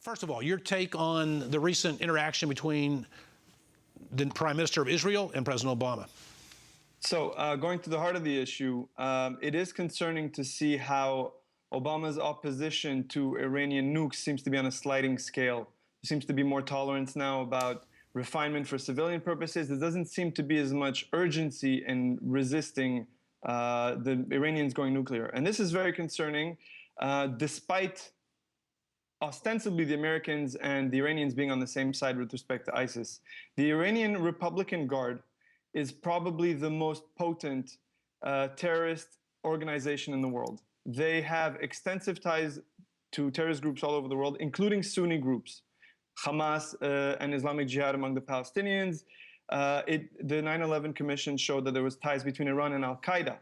First of all, your take on the recent interaction between the Prime Minister of Israel and President Obama. So going to the heart of the issue, it is concerning to see how Obama's opposition to Iranian nukes seems to be on a sliding scale. There seems to be more tolerance now about refinement for civilian purposes. There doesn't seem to be as much urgency in resisting the Iranians going nuclear. And this is very concerning, despite ostensibly the Americans and the Iranians being on the same side with respect to ISIS. The Iranian Republican Guard is probably the most potent terrorist organization in the world. They have extensive ties to terrorist groups all over the world, including Sunni groups, Hamas and Islamic Jihad among the Palestinians. The 9/11 Commission showed that there was ties between Iran and Al-Qaeda.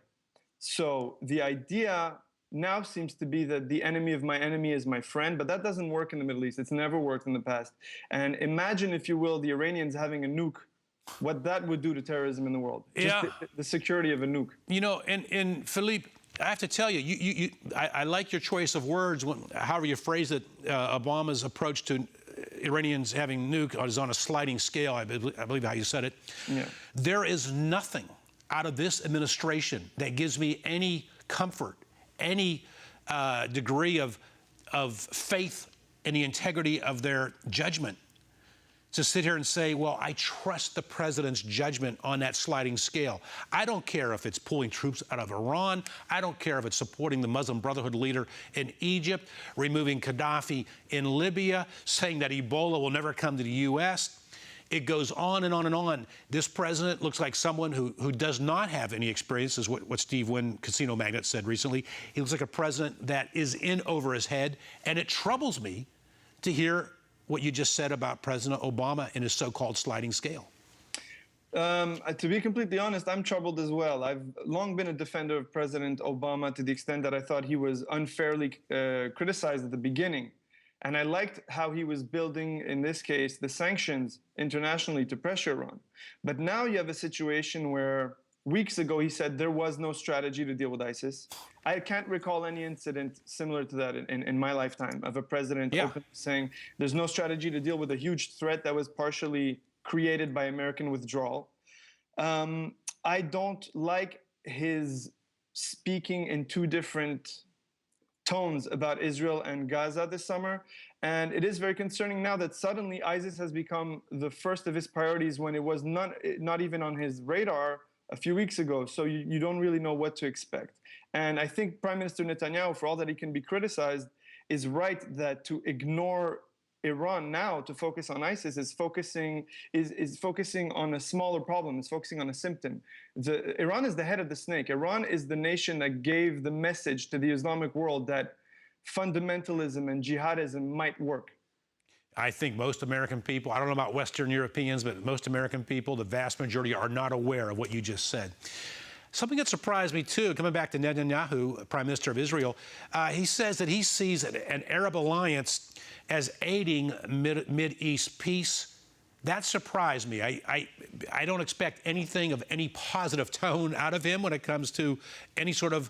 So the idea now seems to be that the enemy of my enemy is my friend, but that doesn't work in the Middle East. It's never worked in the past. And imagine, if you will, the Iranians having a nuke, what that would do to terrorism in the world. Yeah. Just the security of a nuke. You know, and Philippe, I have to tell you, I like your choice of words, however you phrase it. Obama's approach to Iranians having nuke is on a sliding scale, I believe how you said it. Yeah. There is nothing out of this administration that gives me any comfort, any degree of faith in the integrity of their judgment, to sit here and say, well, I trust the president's judgment on that sliding scale. I don't care if it's pulling troops out of Iran. I don't care if it's supporting the Muslim Brotherhood leader in Egypt, removing Gaddafi in Libya, saying that Ebola will never come to the U.S. It goes on and on and on. This president looks like someone who does not have any experience, is what Steve Wynn, casino magnate, said recently. He looks like a president that is in over his head, and it troubles me to hear what you just said about President Obama and his so-called sliding scale. To be completely honest, I'm troubled as well. I've long been a defender of President Obama to the extent that I thought he was unfairly criticized at the beginning. And I liked how he was building, in this case, the sanctions internationally to pressure Iran. But now you have a situation where weeks ago he said there was no strategy to deal with ISIS. I can't recall any incident similar to that in my lifetime of a president openly saying there's no strategy to deal with a huge threat that was partially created by American withdrawal. I don't like his speaking in two different tones about Israel and Gaza this summer. And it is very concerning now that suddenly ISIS has become the first of his priorities when it was not even on his radar a few weeks ago. So you don't really know what to expect. And I think Prime Minister Netanyahu, for all that he can be criticized, is right that to ignore Iran now to focus on ISIS is focusing on a smaller problem, is focusing on a symptom. Iran is the head of the snake. Iran is the nation that gave the message to the Islamic world that fundamentalism and jihadism might work. I think most American people, I don't know about Western Europeans, but most American people, the vast majority, are not aware of what you just said. Something that surprised me, too, coming back to Netanyahu, Prime Minister of Israel, he says that he sees an Arab alliance as aiding Mid-East peace. That surprised me. I don't expect anything of any positive tone out of him when it comes to any sort of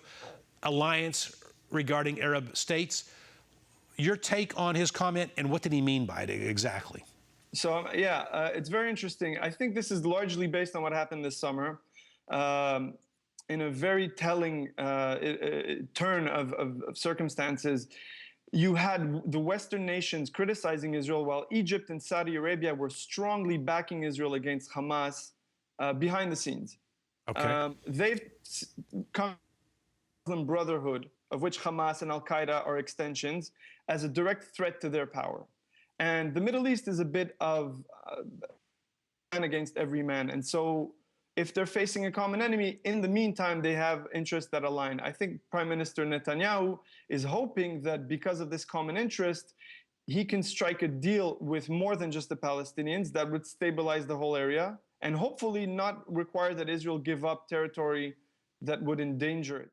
alliance regarding Arab states. Your take on his comment, and what did he mean by it exactly? So, it's very interesting. I think this is largely based on what happened this summer. In a very telling turn of circumstances, you had the Western nations criticizing Israel while Egypt and Saudi Arabia were strongly backing Israel against Hamas behind the scenes. Okay. They've come to Brotherhood, of which Hamas and Al-Qaeda are extensions, as a direct threat to their power. And the Middle East is a bit of man against every man. And so if they're facing a common enemy, in the meantime, they have interests that align. I think Prime Minister Netanyahu is hoping that because of this common interest, he can strike a deal with more than just the Palestinians that would stabilize the whole area and hopefully not require that Israel give up territory that would endanger it.